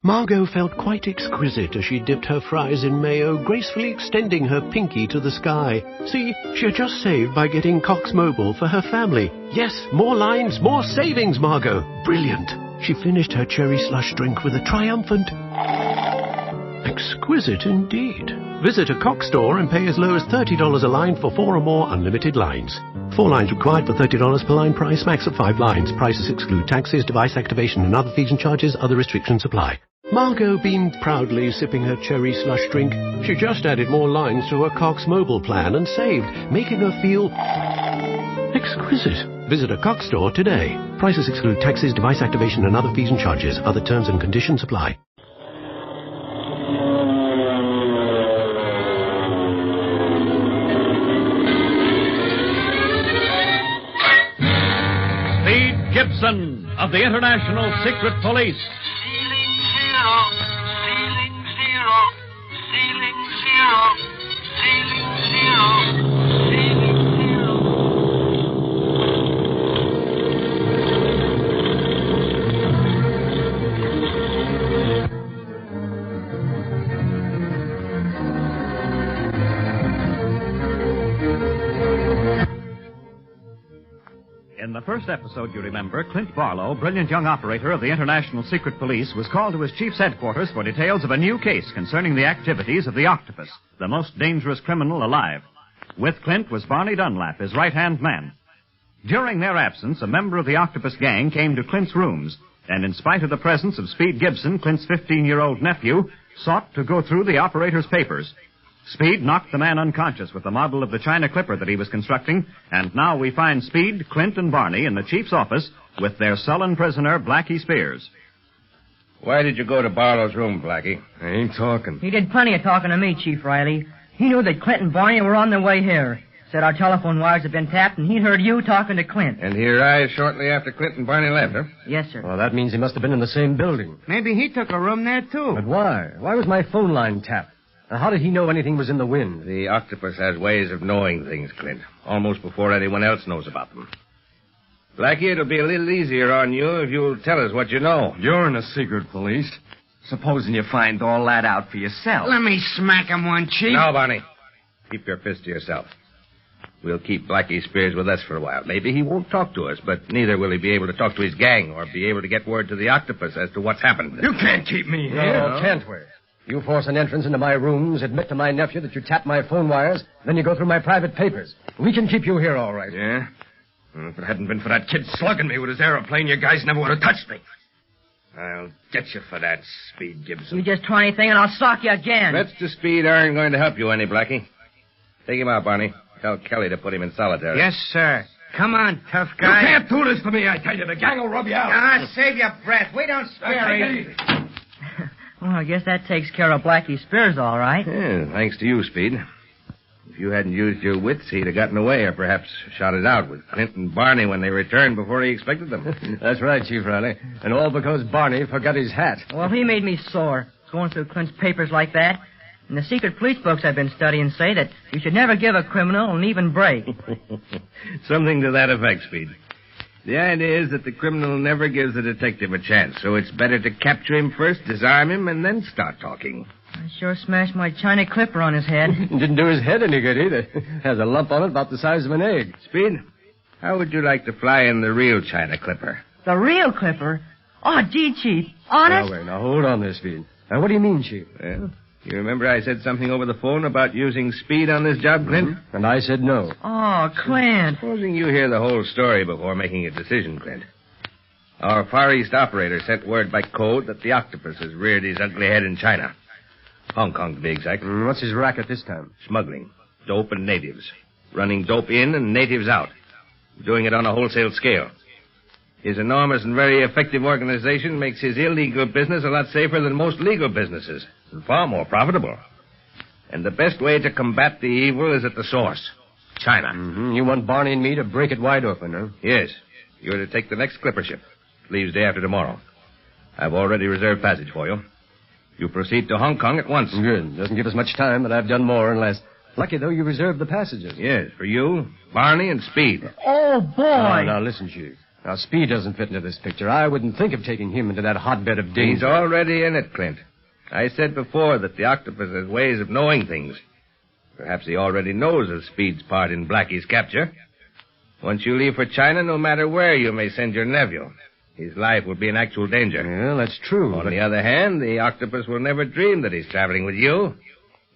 Margot felt quite exquisite as she dipped her fries in mayo, gracefully extending her pinky to the sky. See, she had just saved by getting Cox Mobile for her family. Yes, more lines, more savings, Margot. Brilliant. She finished her cherry slush drink with a triumphant... Exquisite indeed. Visit a Cox store and pay as low as $30 a line for 4 or more unlimited lines. 4 lines required for $30 per line price, max of 5 lines. Prices exclude taxes, device activation and other fees and charges. Other restrictions apply. Margot beamed proudly, sipping her cherry slush drink. She just added more lines to her Cox Mobile plan and saved, making her feel exquisite. Visit a Cox store today. Prices exclude taxes, device activation and other fees and charges. Other terms and conditions apply. Speed Gibson of the International Secret Police. In the first episode, you remember, Clint Barlow, brilliant young operator of the International Secret Police, was called to his chief's headquarters for details of a new case concerning the activities of the Octopus, the most dangerous criminal alive. With Clint was Barney Dunlap, his right-hand man. During their absence, a member of the Octopus gang came to Clint's rooms, and in spite of the presence of Speed Gibson, Clint's 15-year-old nephew, sought to go through the operator's papers. Speed knocked the man unconscious with the model of the China Clipper that he was constructing, and now we find Speed, Clint, and Barney in the chief's office with their sullen prisoner, Blackie Spears. Why did you go to Barlow's room, Blackie? I ain't talking. He did plenty of talking to me, Chief Riley. He knew that Clint and Barney were on their way here. Said our telephone wires had been tapped, and he'd heard you talking to Clint. And he arrived shortly after Clint and Barney left, huh? Yes, sir. Well, that means he must have been in the same building. Maybe he took a room there, too. But why? Why was my phone line tapped? Now, how did he know anything was in the wind? The Octopus has ways of knowing things, Clint, almost before anyone else knows about them. Blackie, it'll be a little easier on you if you'll tell us what you know. You're in the secret police. Supposing you find all that out for yourself. Let me smack him one, Chief. No, Barney. Keep your fist to yourself. We'll keep Blackie Spears with us for a while. Maybe he won't talk to us, but neither will he be able to talk to his gang or be able to get word to the Octopus as to what's happened. You can't keep me here. No, can't we? You force an entrance into my rooms, admit to my nephew that you tapped my phone wires, then you go through my private papers. We can keep you here all right. Yeah? Well, if it hadn't been for that kid slugging me with his aeroplane, you guys never would have touched me. I'll get you for that, Speed Gibson. You just try anything and I'll sock you again. Threats to Speed aren't going to help you any, Blackie. Take him out, Barney. Tell Kelly to put him in solitary. Yes, sir. Come on, tough guy. You can't do this to me, I tell you. The gang will rub you out. Ah, save your breath. We don't spare easy. Well, I guess that takes care of Blackie Spears, all right. Yeah, thanks to you, Speed. If you hadn't used your wits, he'd have gotten away or perhaps shot it out with Clint and Barney when they returned before he expected them. That's right, Chief Riley. And all because Barney forgot his hat. Well, he made me sore, going through Clint's papers like that. And the secret police books I've been studying say that you should never give a criminal an even break. Something to that effect, Speed. The idea is that the criminal never gives the detective a chance, so it's better to capture him first, disarm him, and then start talking. I sure smashed my China Clipper on his head. Didn't do his head any good either. Has a lump on it about the size of an egg. Speed, how would you like to fly in the real China Clipper? The real Clipper? Oh, gee, Chief. Honest? Now, wait, now, hold on there, Speed. Now, what do you mean, Chief? Well, you remember I said something over the phone about using Speed on this job, Clint? Mm-hmm. And I said no. Oh, Clint. Supposing you hear the whole story before making a decision, Clint. Our Far East operator sent word by code that the Octopus has reared his ugly head in China. Hong Kong, to be exact. What's his racket this time? Smuggling. Dope and natives. Running dope in and natives out. Doing it on a wholesale scale. His enormous and very effective organization makes his illegal business a lot safer than most legal businesses. And far more profitable. And the best way to combat the evil is at the source. China. Mm-hmm. You want Barney and me to break it wide open, huh? Yes. You're to take the next clipper ship. Leaves day after tomorrow. I've already reserved passage for you. You proceed to Hong Kong at once. Good. Doesn't give us much time, but I've done more and less. Lucky, though, you reserved the passages. Yes, for you, Barney, and Speed. Oh, boy. Now, listen, Chief. Now, Speed doesn't fit into this picture. I wouldn't think of taking him into that hotbed of danger. He's already in it, Clint. I said before that the Octopus has ways of knowing things. Perhaps he already knows of Speed's part in Blackie's capture. Once you leave for China, no matter where you may send your nephew, his life will be in actual danger. Yeah, that's true. On the other hand, the Octopus will never dream that he's traveling with you.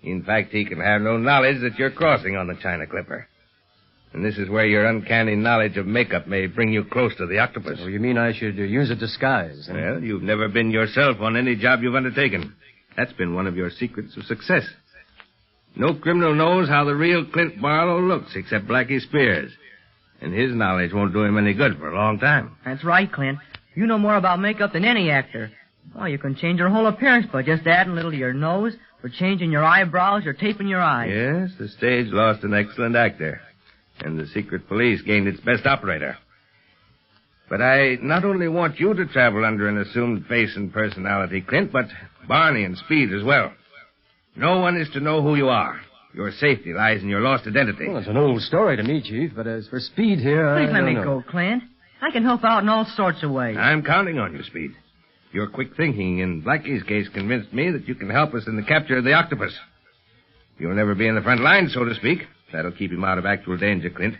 In fact, he can have no knowledge that you're crossing on the China Clipper. And this is where your uncanny knowledge of makeup may bring you close to the Octopus. Oh, you mean I should use a disguise? Huh? Well, you've never been yourself on any job you've undertaken. That's been one of your secrets of success. No criminal knows how the real Clint Barlow looks except Blackie Spears. And his knowledge won't do him any good for a long time. That's right, Clint. You know more about makeup than any actor. Well, you can change your whole appearance by just adding a little to your nose, or changing your eyebrows, or taping your eyes. Yes, the stage lost an excellent actor. And the secret police gained its best operator. But I not only want you to travel under an assumed face and personality, Clint, but Barney and Speed as well. No one is to know who you are. Your safety lies in your lost identity. Well, it's an old story to me, Chief, but as for Speed here, Please let me know. go, Clint. I can help out in all sorts of ways. I'm counting on you, Speed. Your quick thinking in Blackie's case convinced me that you can help us in the capture of the Octopus. You'll never be in the front line, so to speak. That'll keep him out of actual danger, Clint.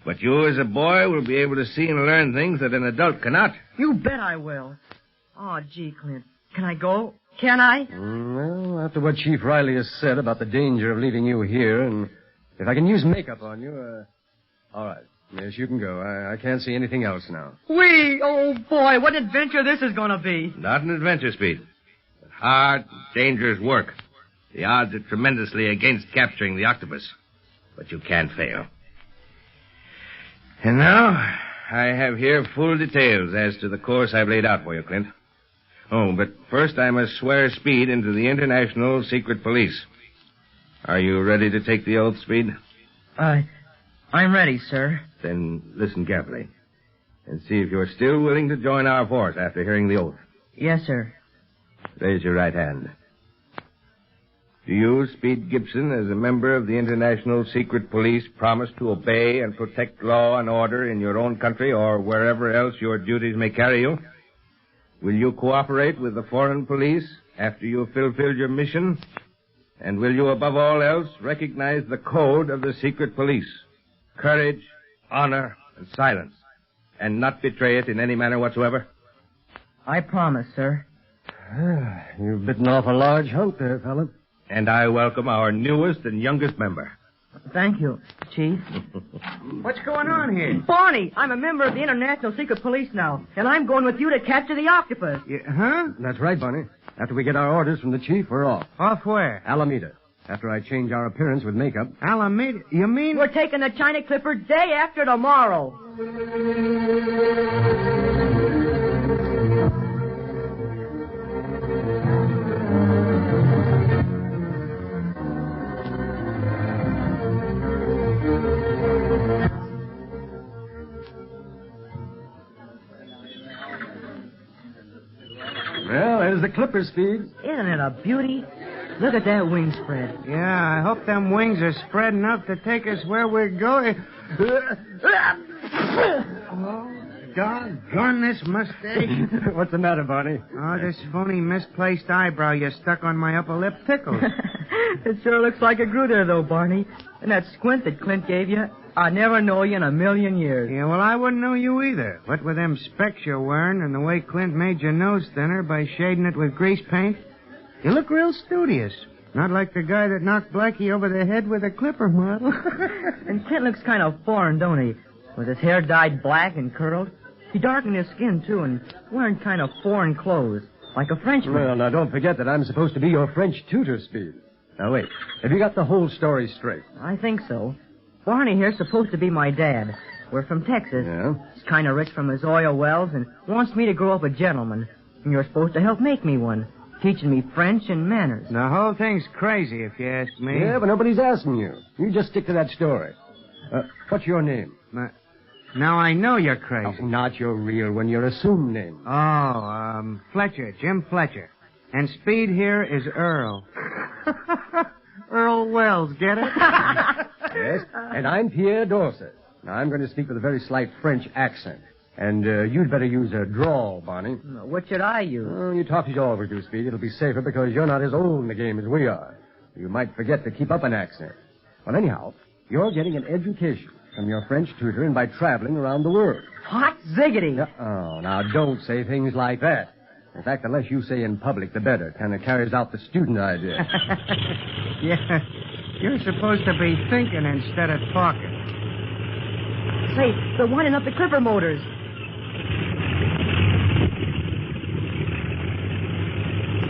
But you, as a boy, will be able to see and learn things that an adult cannot. You bet I will. Oh, gee, Clint. Can I go? Can I? Well, after what Chief Riley has said about the danger of leaving you here, and if I can use makeup on you, all right. Yes, you can go. I can't see anything else now. Whee! Oh, boy, what adventure this is going to be. Not an adventure, Speed. But hard, dangerous work. The odds are tremendously against capturing the Octopus. But you can't fail. And now, I have here full details as to the course I've laid out for you, Clint. Oh, but first I must swear Speed into the International Secret Police. Are you ready to take the oath, Speed? I'm ready, sir. Then listen carefully. And see if you're still willing to join our force after hearing the oath. Yes, sir. Raise your right hand. Do you, Speed Gibson, as a member of the International Secret Police, promise to obey and protect law and order in your own country or wherever else your duties may carry you? Will you cooperate with the foreign police after you have fulfilled your mission? And will you, above all else, recognize the code of the secret police? Courage, honor, and silence. And not betray it in any manner whatsoever? I promise, sir. You've bitten off a large hunk there, fella. And I welcome our newest and youngest member. Thank you, Chief. What's going on here? Barney, I'm a member of the International Secret Police now, and I'm going with you to capture the Octopus. Huh? That's right, Barney. After we get our orders from the Chief, we're off. Off where? Alameda. After I change our appearance with makeup. Alameda? You mean? We're taking the China Clipper day after tomorrow. Well, there's the Clipper, Speed. Isn't it a beauty? Look at that wing spread. Yeah, I hope them wings are spread enough to take us where we're going. Oh, doggone this mustache. What's the matter, Barney? Oh, this phony misplaced eyebrow you stuck on my upper lip tickles. It sure looks like it grew there, though, Barney. And that squint that Clint gave you, I'd never know you in a million years. Yeah, well, I wouldn't know you either. What with them specs you're wearing and the way Clint made your nose thinner by shading it with grease paint, you look real studious. Not like the guy that knocked Blackie over the head with a clipper model. And Clint looks kind of foreign, don't he? With his hair dyed black and curled. He darkened his skin, too, and wearing kind of foreign clothes, like a Frenchman. Well, now, don't forget that I'm supposed to be your French tutor, Speed. Now, wait. Have you got the whole story straight? I think so. Barney here's supposed to be my dad. We're from Texas. Yeah? He's kind of rich from his oil wells and wants me to grow up a gentleman. And you're supposed to help make me one, teaching me French and manners. The whole thing's crazy, if you ask me. Yeah, but nobody's asking you. You just stick to that story. What's your name? Now I know you're crazy. Oh, not your real one, your assumed name. Oh, Fletcher, Jim Fletcher. And Speed here is Earl. Earl Wells, get it? Yes, and I'm Pierre Dorset. Now, I'm going to speak with a very slight French accent. And you'd better use a drawl, Barney. What should I use? Well, you talk as you always do, Speed. It'll be safer because you're not as old in the game as we are. You might forget to keep up an accent. Well, anyhow, you're getting an education from your French tutor and by traveling around the world. Hot ziggity. Oh, now don't say things like that. In fact, the less you say in public, the better. Kind of carries out the student idea. Yeah, you're supposed to be thinking instead of talking. Say, they're winding up the clipper motors.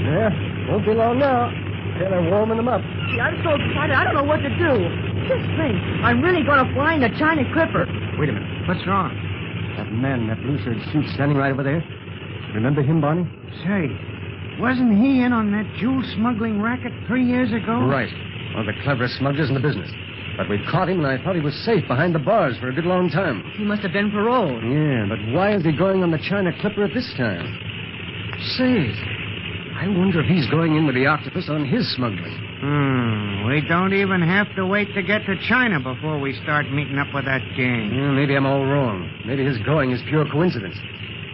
Yeah, won't be long now. Yeah, they're warming them up. Gee, I'm so excited, I don't know what to do. Just think, I'm really going to fly in the China Clipper. Wait a minute. What's wrong? That man in that blue serge suit standing right over there. Remember him, Barney? Say, wasn't he in on that jewel smuggling racket 3 years ago? Right. One of the cleverest smugglers in the business. But we caught him, and I thought he was safe behind the bars for a good long time. He must have been paroled. Yeah, but why is he going on the China Clipper at this time? Say, I wonder if he's going in with the Octopus on his smuggling. We don't even have to wait to get to China before we start meeting up with that gang. Yeah, maybe I'm all wrong. Maybe his going is pure coincidence.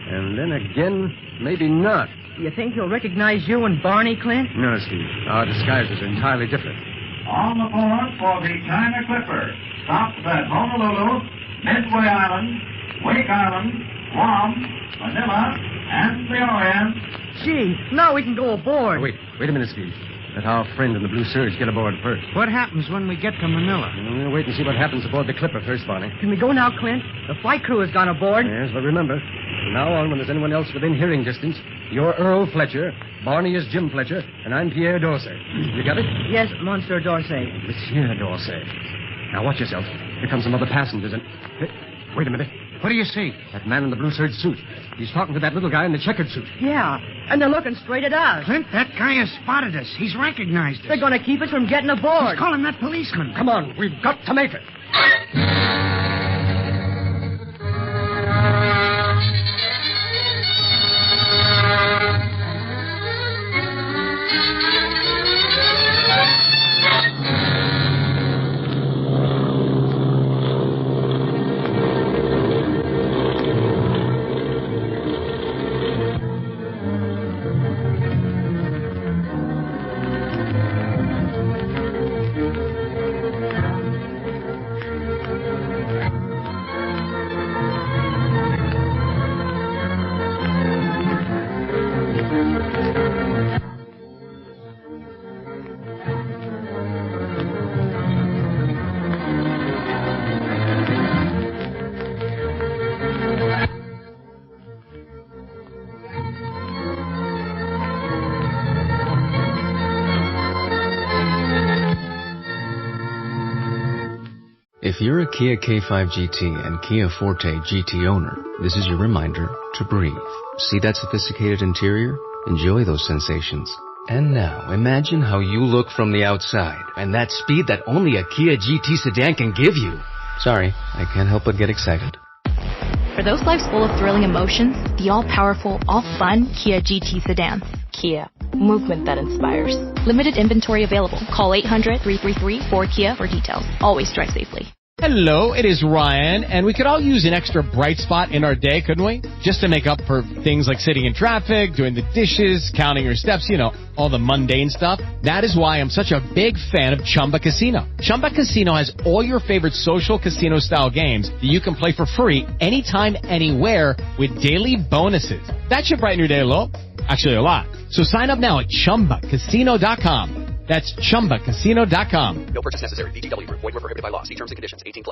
And then again, maybe not. You think he'll recognize you and Barney, Clint? No, Steve. Our disguises are entirely different. On the board for the China Clipper. Stops at Honolulu, Midway Island, Wake Island, Guam, Manila, and the Orient. Gee, now we can go aboard. Wait a minute, Speed. Let our friend in the blue serge get aboard first. What happens when we get to Manila? We'll wait and see what happens aboard the Clipper first, Barney. Can we go now, Clint? The flight crew has gone aboard. Yes, but remember, from now on, when there's anyone else within hearing distance, you're Earl Fletcher, Barney is Jim Fletcher, and I'm Pierre Dorsey. You got it? Yes, Monsieur Dorsey. Monsieur Dorsey. Now, watch yourself. Here come some other passengers, and... Hey, wait a minute. What do you see? That man in the blue serge suit. He's talking to that little guy in the checkered suit. Yeah, and they're looking straight at us. Clint, that guy has spotted us. He's recognized us. They're going to keep us from getting aboard. He's calling that policeman. Come on, we've got to make it. If you're a Kia K5 GT and Kia Forte GT owner, this is your reminder to breathe. See that sophisticated interior? Enjoy those sensations. And now, imagine how you look from the outside, and that speed that only a Kia GT sedan can give you. Sorry, I can't help but get excited. For those lives full of thrilling emotions, the all-powerful, all-fun Kia GT sedans. Kia. Movement that inspires. Limited inventory available. Call 800-333-4KIA for details. Always drive safely. Hello, it is Ryan, and we could all use an extra bright spot in our day, couldn't we? Just to make up for things like sitting in traffic, doing the dishes, counting your steps, you know, all the mundane stuff. That is why I'm such a big fan of Chumba Casino. Chumba Casino has all your favorite social casino-style games that you can play for free anytime, anywhere with daily bonuses. That should brighten your day a little. Actually, a lot. So sign up now at ChumbaCasino.com. That's ChumbaCasino.com. No purchase necessary. VGW Group. Void where prohibited by law. See terms and conditions. 18+.